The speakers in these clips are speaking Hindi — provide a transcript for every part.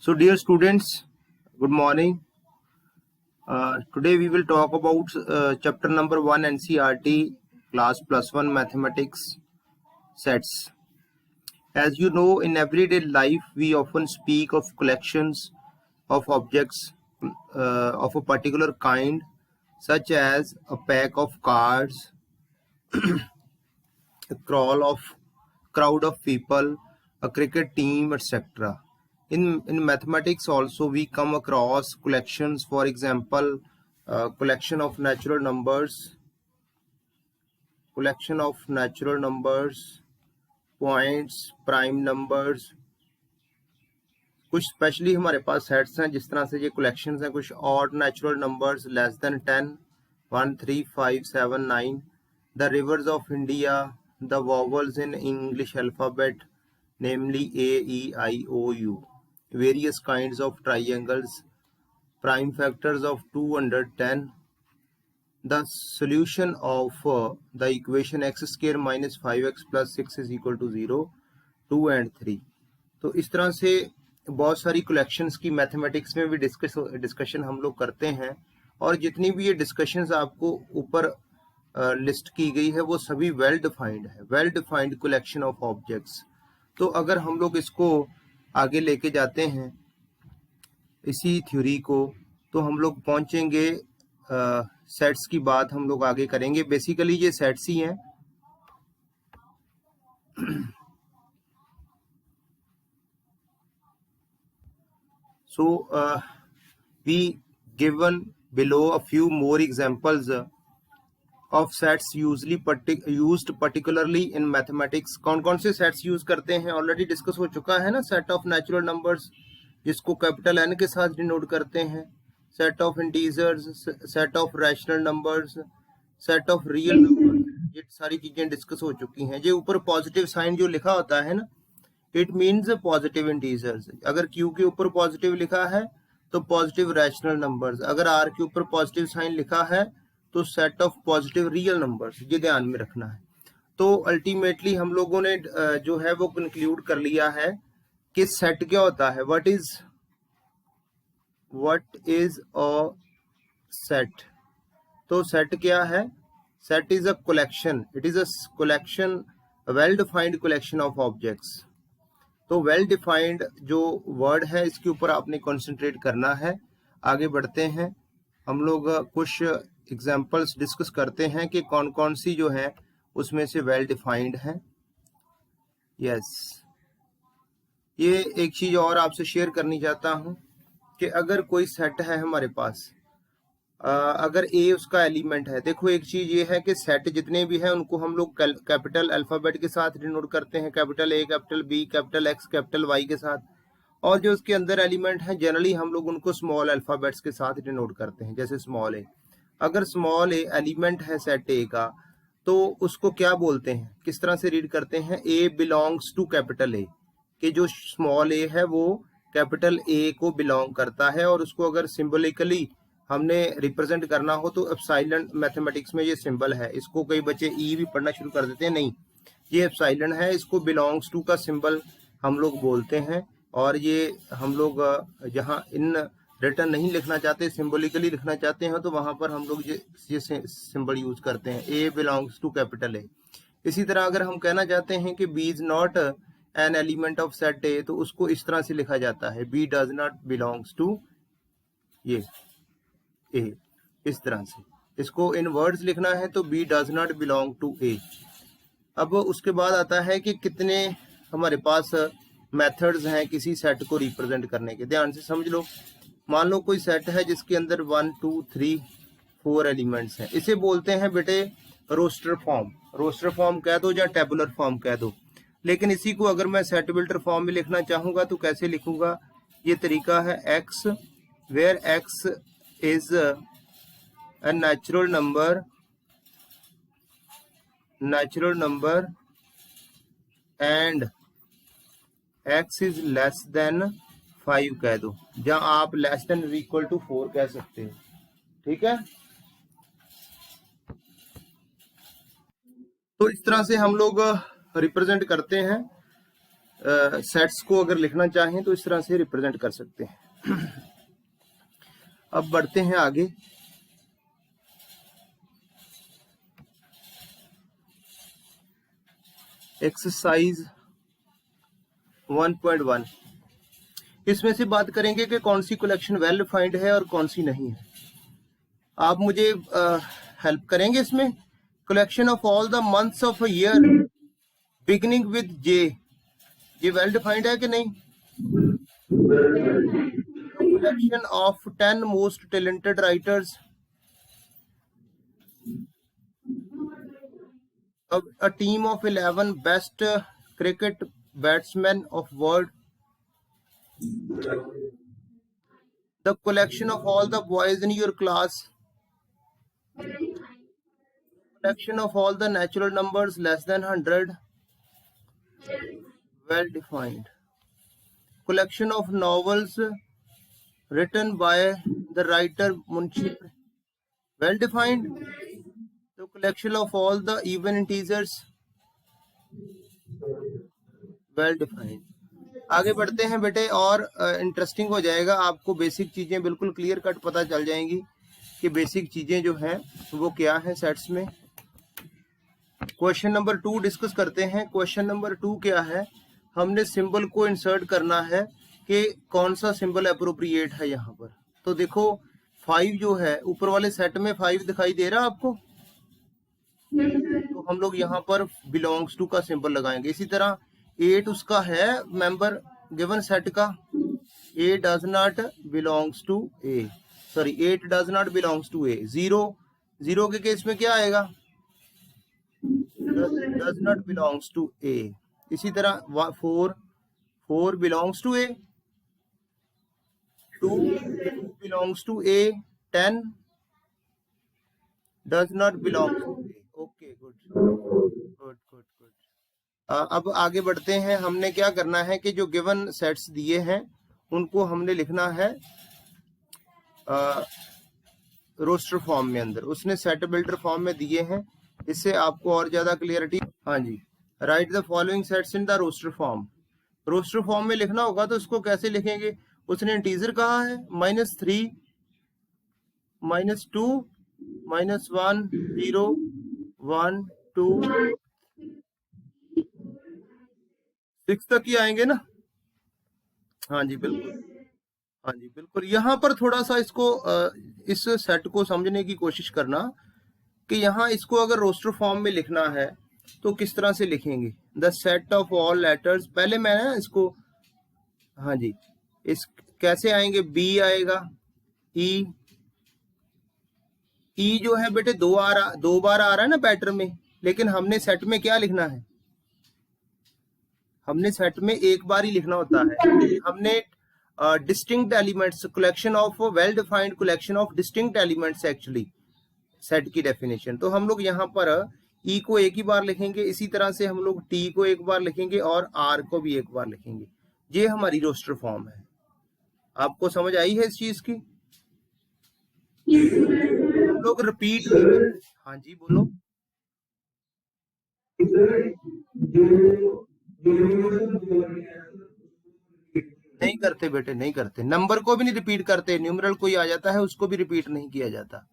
So, dear students, good morning. Today we will talk about chapter number 1 NCERT class +1 mathematics sets. As you know, in everyday life, we often speak of collections of objects of a particular kind, such as a pack of cards, a crowd of people, a cricket team, etc. In mathematics also we come across collections. For example, collection of natural numbers, points, prime numbers. कुछ स्पेशली हमारे पास सेट्स हैं जिस तरह से ये कलेक्शंस हैं. कुछ odd natural numbers less than 10, 1, 3, 5, 7, 9, the rivers of India, the vowels in English alphabet, namely A, E, I, O, U, various kinds of triangles, prime factors of 2 under 10, the solution of the equation x square minus 5x plus 6 is equal to 0, 2 and 3. तो इस तरह से बहुत सारी कलेक्शंस की मैथमेटिक्स में भी डिस्कशन हम लोग करते हैं, और जितनी भी ये डिस्कशंस आपको ऊपर लिस्ट की गई है वो सभी well defined collection of objects. तो अगर हम लोग इसको आगे लेके जाते हैं इसी थ्योरी को, तो हम लोग पहुंचेंगे सेट्स की बात हम लोग आगे करेंगे. बेसिकली ये सेट्स ही हैं. So we given below a few more examples of sets used particularly in mathematics. कौन कौन से सेट्स यूज करते हैं ऑलरेडी डिस्कस हो चुका है ना. सेट ऑफ नेचुरल नंबर्स जिसको कैपिटल एन के साथ डिनोट करते हैं, set of integers, set of rational numbers, set of real numbers. ये सारी चीजें डिस्कस हो चुकी हैं. ये ऊपर पॉजिटिव साइन जो लिखा होता है ना, इट मीन्स पॉजिटिव इंटीजर्स. अगर क्यू के ऊपर पॉजिटिव लिखा है तो पॉजिटिव रैशनल नंबर्स. अगर आर के ऊपर पॉजिटिव साइन लिखा है तो set of positive real numbers. ये ध्यान में रखना है. तो अल्टीमेटली हम लोगों ने जो है वो कंक्लूड कर लिया है कि सेट क्या होता है. What is a set. तो सेट क्या है? Set is a collection. It is a collection, well defined collection of objects. तो वेल डिफाइंड जो वर्ड है इसके ऊपर आपने कंसंट्रेट करना है. आगे बढ़ते हैं, हम लोग कुछ एग्जांपल्स डिस्कस करते हैं कि कौन कौन सी जो है उसमें से वेल डिफाइंड है. यस, ये एक चीज और आपसे शेयर करनी चाहता हूं कि अगर कोई सेट है हमारे पास, अगर ए उसका एलिमेंट है. देखो एक चीज ये है कि सेट जितने भी हैं उनको हम लोग कैपिटल अल्फाबेट के साथ डिनोट करते हैं, capital A, capital B, capital X, capital Y के साथ. और जो उसके अंदर एलिमेंट है जनरली हम लोग उनको स्मॉल अल्फाबेट्स के साथ डिनोट करते हैं, जैसे स्मॉल ए. अगर स्मॉल ए एलिमेंट है सेट ए का, तो उसको क्या बोलते हैं, किस तरह से रीड करते हैं? ए बिलोंग्स टू कैपिटल ए, कि जो स्मॉल ए है वो कैपिटल ए को बिलोंग करता है. और उसको अगर सिंबलिकली हमने रिप्रेजेंट करना हो तो एप्सिलॉन मैथमेटिक्स में ये सिंबल है. इसको कई बच्चे ई भी पढ़ना शुरू कर देते हैं. नहीं, ये एप्सिलॉन है. इसको बिलोंग्स टू का सिंबल हम लोग बोलते हैं. और ये हम लोग जहाँ इन रिटर्न नहीं लिखना चाहते, सिंबलिकली लिखना चाहते हैं, तो वहां पर हम लोग ये सिंबल यूज करते हैं, A belongs to capital A. इसी तरह अगर हम कहना चाहते हैं कि B is not an element of set A, तो उसको इस तरह से लिखा जाता है, B does not belongs to ये ए. इस तरह से इसको इन वर्ड्स लिखना है तो B does not belong to A. अब उसके बाद आता है कि कितने हमारे पास मेथड्स हैं किसी सेट को रिप्रेजेंट करने के. ध्यान से समझ लो. मान लो कोई सेट है जिसके अंदर 1, 2, 3, 4 एलिमेंट्स हैं. इसे बोलते हैं बेटे रोस्टर फॉर्म कह दो या टेबुलर फॉर्म कह दो. लेकिन इसी को अगर मैं सेट बिल्डर फॉर्म में लिखना चाहूंगा तो कैसे लिखूंगा? ये तरीका है X, where X is a natural number and x is less than 5 कह दो, जहां आप लेस देन इक्वल टू 4 कह सकते हो. ठीक है. तो इस तरह से हम लोग रिप्रेजेंट करते हैं सेट्स को अगर लिखना चाहें तो इस तरह से रिप्रेजेंट कर सकते हैं। अब बढ़ते हैं आगे। एक्सरसाइज 1.1, इसमें से बात करेंगे कि कौन सी कलेक्शन वेल डिफाइंड है और कौन सी नहीं है। आप मुझे हेल्प करेंगे इसमें। Collection of all the months of a year beginning with J, ये वेल डिफाइंड है कि नहीं? Collection of 10 most talented writers, a team of 11 best cricket batsmen of world, the collection of all the boys in your class, collection of all the natural numbers less than 100, well defined. Collection of novels written by the writer Munshi, well defined. The collection of all the even integers, well defined. आगे बढ़ते हैं बेटे, और इंटरेस्टिंग हो जाएगा, आपको बेसिक चीजें बिल्कुल क्लियर कट पता चल जाएंगी कि बेसिक चीजें जो हैं वो क्या है सेट्स में। क्वेश्चन नंबर 2 डिस्कस करते हैं। क्वेश्चन नंबर 2 क्या है? हमने सिंबल को इंसर्ट करना है कि कौन सा सिंबल अप्रोप्रिएट है यहाँ पर। तो देखो 5 जो है ऊपर वाले सेट में 5 दिखाई दे रहा है आपको, तो हम लोग यहाँ पर बिलोंग्स टू का सिंबल लगाएंगे। इसी तरह 8 उसका है मेंबर गिवन सेट का, A does not belongs to A, sorry 8 does not belongs to A। 0 के केस में क्या आएगा? Does not belongs to A। इसी तरह 4 belongs to A, 2 belongs to A, 10 does not belong to A। Okay, good. अब आगे बढ़ते हैं। हमने क्या करना है कि जो गिवन सेट्स दिए हैं उनको हमने लिखना है रोस्टर फॉर्म में अंदर। उसने सेट बिल्डर फॉर्म में दिए हैं, इससे आपको और ज्यादा क्लियरिटी। हाँ जी, write the following sets in the roster form. Roster form में लिखना होगा तो इसको कैसे लिखेंगे? उसने इंटीजर कहा है -3, -2, -1, 0, 1, 2, 6 तक ही आएंगे ना? हाँ जी बिल्कुल। यहाँ पर थोड़ा सा इसको इस सेट को समझने की कोशिश करना कि यहाँ इसको अगर रोस्टर फॉर्म में लिखना है तो किस तरह से लिखेंगे। The set of all letters, पहले मैं ना इसको, हाँ जी, इस कैसे आएंगे? बी आएगा, ई जो है बेटे 2 बार आ रहा है ना पैटर्न में, लेकिन हमने सेट में क्या लिखना है? हमने सेट में एक बार ही लिखना होता है। हमने distinct elements, collection of well defined collection of distinct elements actually set की डेफिनेशन। तो हम लोग यहाँ पर ई को एक ही बार लिखेंगे, इसी तरह से हम लोग टी को एक बार लिखेंगे और आर को भी एक बार लिखेंगे। ये हमारी रोस्टर फॉर्म है। आपको समझ आई है इस चीज की? हम लोग रिपीट, हाँ जी बोलो। नहीं करते बेटे, नहीं करते। नंबर को भी नहीं रिपीट करते, न्यूमरल कोई आ जाता है उसको भी रिपीट नहीं किया जाता,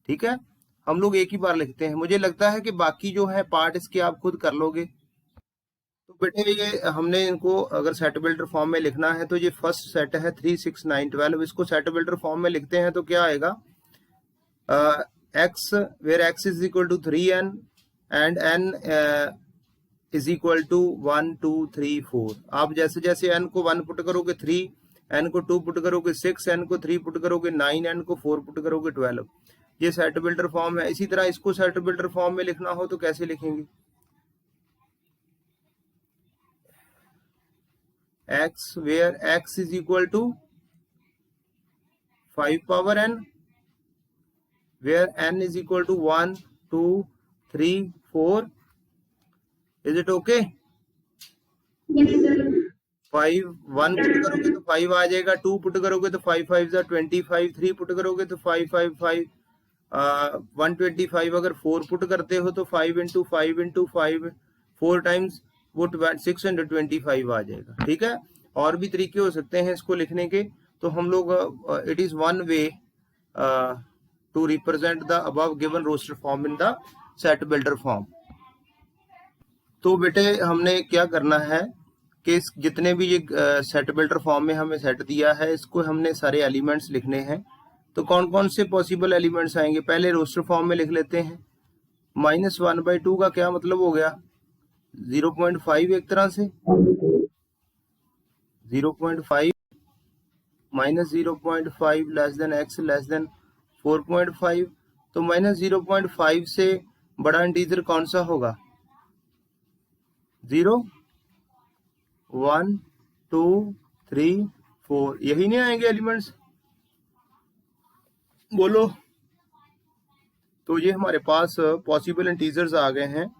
ठीक है? हम लोग एक ही बार लिखते हैं। मुझे लगता है कि बाकी जो है पार्ट इसके आप खुद कर लोगे। तो बेटे ये हमने इनको अगर सेट बिल्डर फॉर्म में लिखना है तो ये फर्स्ट सेट है 3, 6, 9, 12, इसको सेट बिल्डर फॉर्म में लिखते हैं तो क्या आएगा? x where x is equal to 3n and n is equal to 1, 2, 3, 4। आप जैसे जैसे n को 1 पुट करोगे 3, n को 2 पुट करोगे 6, n को 3 पुट करोगे 9, n को 4 पुट करोगे 12। ये सेट बिल्डर फॉर्म है। इसी तरह इसको सेट बिल्डर फॉर्म में लिखना हो तो कैसे लिखेंगे? x where x is equal to 5 power n, where n is equal to 1, 2, 3, 4। Is it okay? 5 1 put करोगे तो 5 आ जाएगा, 2 पुट करोगे तो 5 5 25, 3 पुट करोगे तो 5 5 5 125। अगर 4 पुट करते हो तो 5 into 5 into 5 4 टाइम्स वो 625 आ जाएगा। ठीक है, और भी तरीके हो सकते हैं इसको लिखने के, तो हम लोग it is one way to represent the above given roster form in the set builder form. तो बेटे हमने क्या करना है कि जितने भी ये सेट बिल्डर फॉर्म में हमें सेट दिया है, इसको हमने सारे एलिमेंट्स लिखने हैं। तो कौन कौन से पॉसिबल एलिमेंट्स आएंगे, पहले रोस्टर फॉर्म में लिख लेते हैं। -1/2 का क्या मतलब हो गया, 0.5 एक तरह से, 0.5 -0.5 less than x less than 4.5। तो -0.5 से बड़ा इंटीजर कौन सा होगा, 0 1 2 3 4, यही नहीं आएंगे एलिमेंट्स, बोलो। तो ये हमारे पास पॉसिबल इंटीजर्स आ गए हैं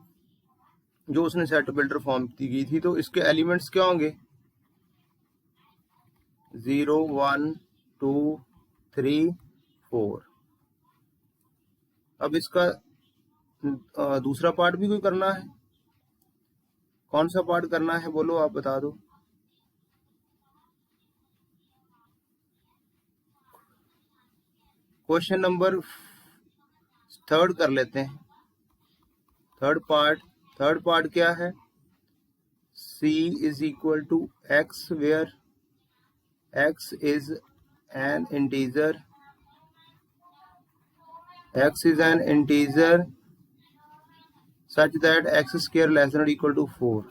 जो उसने सेट बिल्डर फॉर्म की थी। तो इसके एलिमेंट्स क्या होंगे, 0 1 2 3 4। अब इसका दूसरा पार्ट भी कोई करना है, कौन सा पार्ट करना है बोलो, आप बता दो। क्वेश्चन नंबर 3 कर लेते हैं। थर्ड पार्ट क्या है, c is equal to x where x is an integer, x is an integer such that x square less than or equal to 4।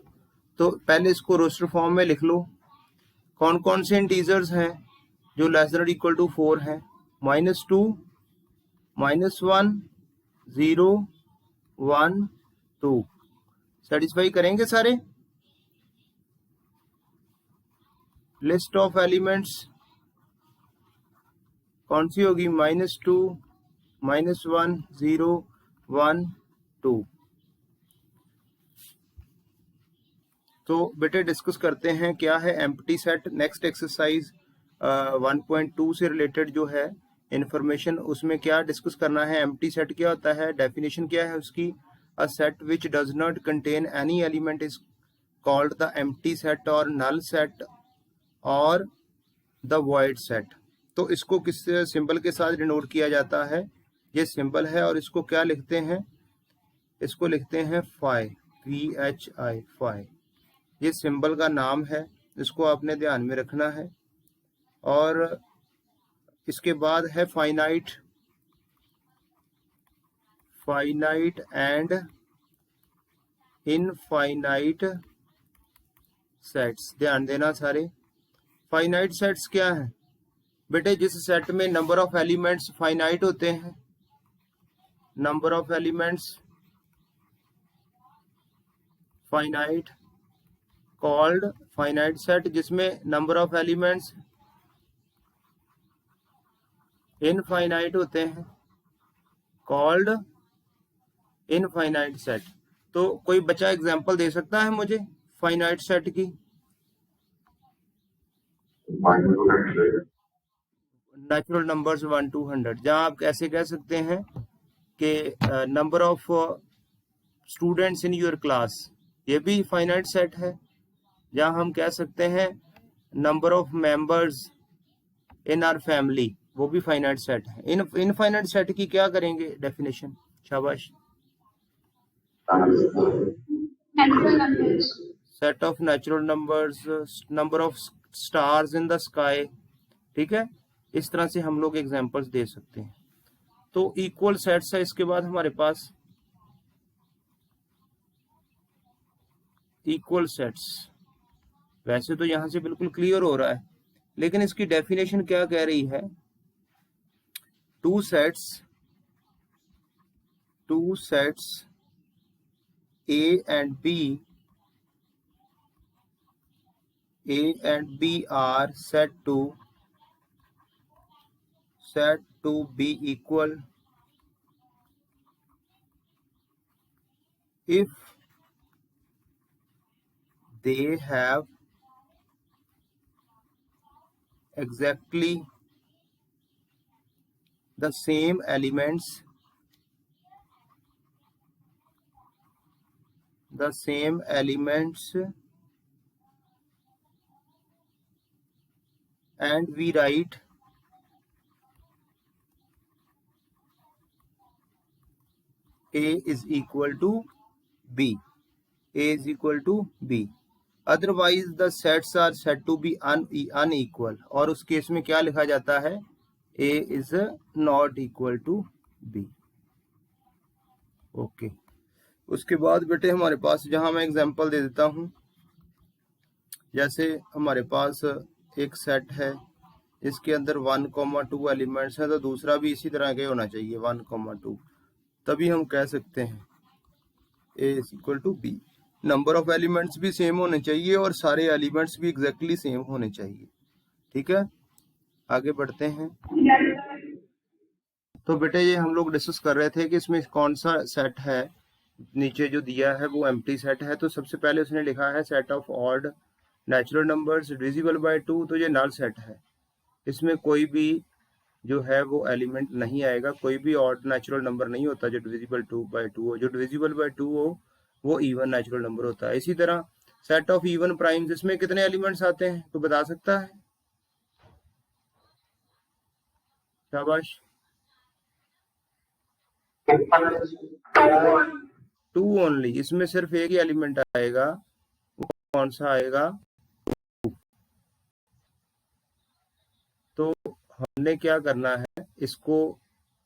तो पहले इसको रोस्टर फॉर्म में लिख लो, कौन कौन से इंटीजर्स हैं जो लेस देन और इक्वल टू 4 हैं, -2 -1 0 1 2। सेटिस्फाई करेंगे सारे। लिस्ट ऑफ एलिमेंट्स कौन सी होगी, -2 -1 0 1 2। तो बेटे डिस्कस करते हैं क्या है एम्प्टी सेट। नेक्स्ट एक्सरसाइज 1.2 से रिलेटेड जो है इंफॉर्मेशन, उसमें क्या डिस्कस करना है, एम्प्टी सेट क्या होता है, डेफिनेशन क्या है उसकी। A set which does not contain any element is called the empty set और नल सेट और द वॉइड सेट। तो इसको किस सिंबल के साथ डिनोट किया जाता है, ये सिंबल है, और इसको क्या लिखते हैं, इसको लिखते हैं फाई, PHI फाई, ये सिंबल का नाम है, इसको आपने ध्यान में रखना है। और इसके बाद है फाइनाइट एंड इनफाइनाइट सेट्स, ध्यान देना सारे। फाइनाइट सेट्स क्या है बेटे, जिस सेट में नंबर ऑफ एलिमेंट्स फाइनाइट होते हैं, number of elements finite called finite set, जिसमें नंबर ऑफ एलिमेंट्स इनफाइनाइट होते हैं, कॉल्ड इनफाइनाइट सेट। तो कोई बच्चा एग्जांपल दे सकता है मुझे फाइनाइट सेट की, नेचुरल नंबर्स 1 to 100, जहां आप कैसे कह सकते हैं कि number of students in your class, ये भी फाइनाइट सेट है। जहां हम कह सकते हैं number of members in our family, वो भी फाइनाइट सेट है। इनफाइनाइट सेट की क्या करेंगे डेफिनेशन, शाबाश। Set of natural numbers, number of stars in the sky, ठीक है, इस तरह से हम लोग एग्जांपल्स दे सकते हैं। तो इक्वल सेट्स है इसके बाद हमारे पास, इक्वल सेट्स, वैसे तो यहां से बिल्कुल क्लियर हो रहा है, लेकिन इसकी डेफिनेशन क्या कह रही है, two sets A and B are said to be equal if they have exactly the same elements the same elements and we write A is equal to B. A is equal to B. Otherwise the sets are said to be unequal. और उस केस में क्या लिखा जाता है? A is not equal to B. Okay उसके बाद बेटे हमारे पास, जहां मैं एग्जांपल दे देता हूं, जैसे हमारे पास एक सेट है, इसके अंदर 1,2 एलिमेंट्स हैं, तो दूसरा भी इसी तरह के होना चाहिए 1,2, तभी हम कह सकते हैं A is equal to B. Number of elements भी सेम होने चाहिए और सारे एलिमेंट्स भी एग्जैक्टली सेम होने चाहिए। ठीक है, आगे बढ़ते हैं। तो बेटे ये हम लोग डिस्कस कर रहे थे कि इसमें कौन सा सेट है, नीचे जो दिया है वो एम्प्टी सेट है। तो सबसे पहले उसने लिखा है set of odd natural numbers divisible by 2, तो ये नल सेट है, इसमें कोई भी जो है वो एलिमेंट नहीं आएगा, कोई भी ऑड नेचुरल नंबर नहीं होता जो डिविजिबल बाय 2 हो। जो डिविजिबल बाय 2 हो वो इवन नेचुरल नंबर होता है। इसी तरह सेट ऑफ इवन प्राइम्स, इसमें कितने एलिमेंट्स आते हैं तो बता सकता है? शाबाश, 2 ओनली। इसमें सिर्फ एक ही एलिमेंट आएगा, वो कौन सा आएगा? तो हमने क्या करना है, इसको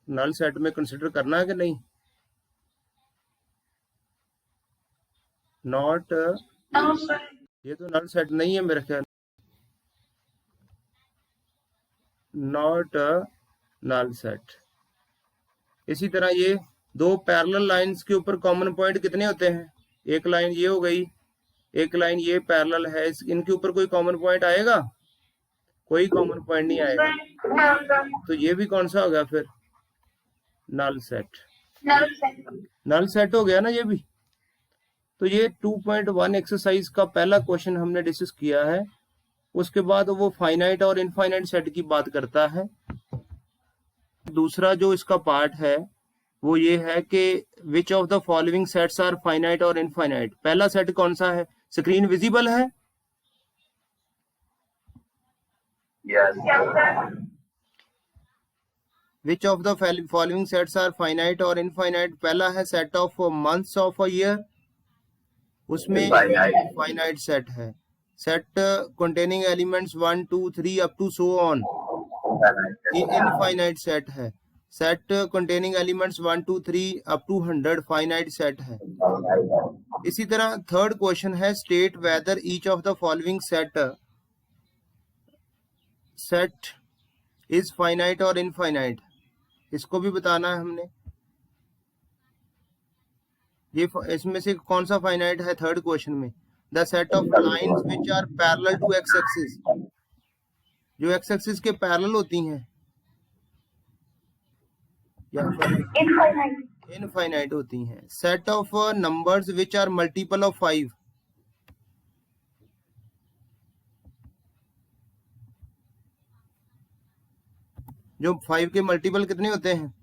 नल सेट में कंसिडर करना है कि नहीं? नॉट, ये तो नल सेट नहीं है मेरे ख्याल, नॉट नल सेट। इसी तरह ये दो पैरेलल लाइंस के ऊपर कॉमन पॉइंट कितने होते हैं? एक लाइन ये हो गई, एक लाइन ये पैरेलल है, इनके ऊपर कोई कॉमन पॉइंट आएगा? कोई कॉमन पॉइंट नहीं आएगा, तो ये भी कौन सा हो गया फिर? Null set. नल सेट हो गया ना ये भी। तो ये 2.1 एक्सरसाइज का पहला क्वेश्चन हमने डिस्कस किया है। उसके बाद वो फाइनाइट और इनफाइनाइट सेट की बात करता है। दूसरा जो इसका पार्ट है वो ये है कि which of the following sets are finite और इनफाइनाइट। पहला सेट कौन सा है? स्क्रीन विजिबल है? Yes. Which of the following sets are finite और इनफाइनाइट? पहला है set of months of a year, उसमें फाइनाइट सेट है। Set containing elements 1 2 3 up to so on, infinite set है। Set containing elements 1 2 3 up to 100, finite set है। इसी तरह थर्ड क्वेश्चन है state whether each of the following set is finite और इनफाइनाइट। इसको भी बताना है हमने। ये इसमें से कौन सा फाइनाइट है? थर्ड क्वेश्चन में the set of lines which are parallel to X axis, जो एक्स एक्सिस के पैरेलल होती हैं या इनफाइनाइट होती हैं। Set of numbers which are multiple of 5, जो 5 के मल्टीपल कितने होते हैं?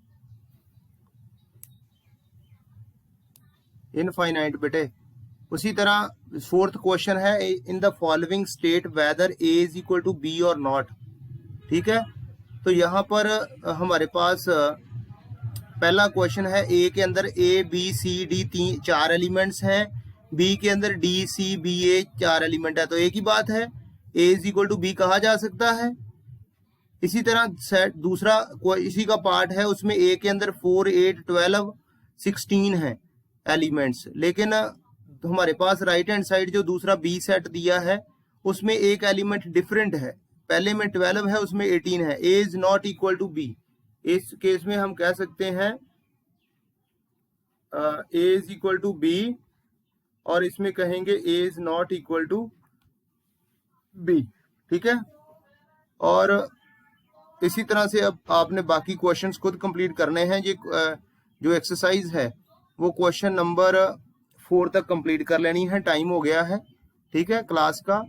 इनफाइनाइट बेटे। उसी तरह फोर्थ क्वेश्चन है in the following state whether A is equal to B और नॉट। ठीक है, तो यहाँ पर हमारे पास पहला क्वेश्चन है ए के अंदर A B C D 4 elements हैं, बी के अंदर D C B A 4 element है, तो एक ही बात है A is equal to B कहा जा सकता है। इसी तरह सेट दूसरा इसी का पार्ट है, उसमें ए के अंदर 4 8 12 16 है एलिमेंट्स, लेकिन हमारे पास राइट हैंड साइड जो दूसरा बी सेट दिया है उसमें एक एलिमेंट डिफरेंट है, पहले में 12 है उसमें 18 है। A is not equal to B. इस केस में हम कह सकते हैं A is equal to B, और इसमें कहेंगे A is not equal to B. ठीक है, और इसी तरह से अब आपने बाकी क्वेश्चंस खुद कंप्लीट करने हैं। ये जो एक्सरसाइज है वो क्वेश्चन नंबर 4 तक कंप्लीट कर लेनी है, टाइम हो गया है। ठीक है क्लास का।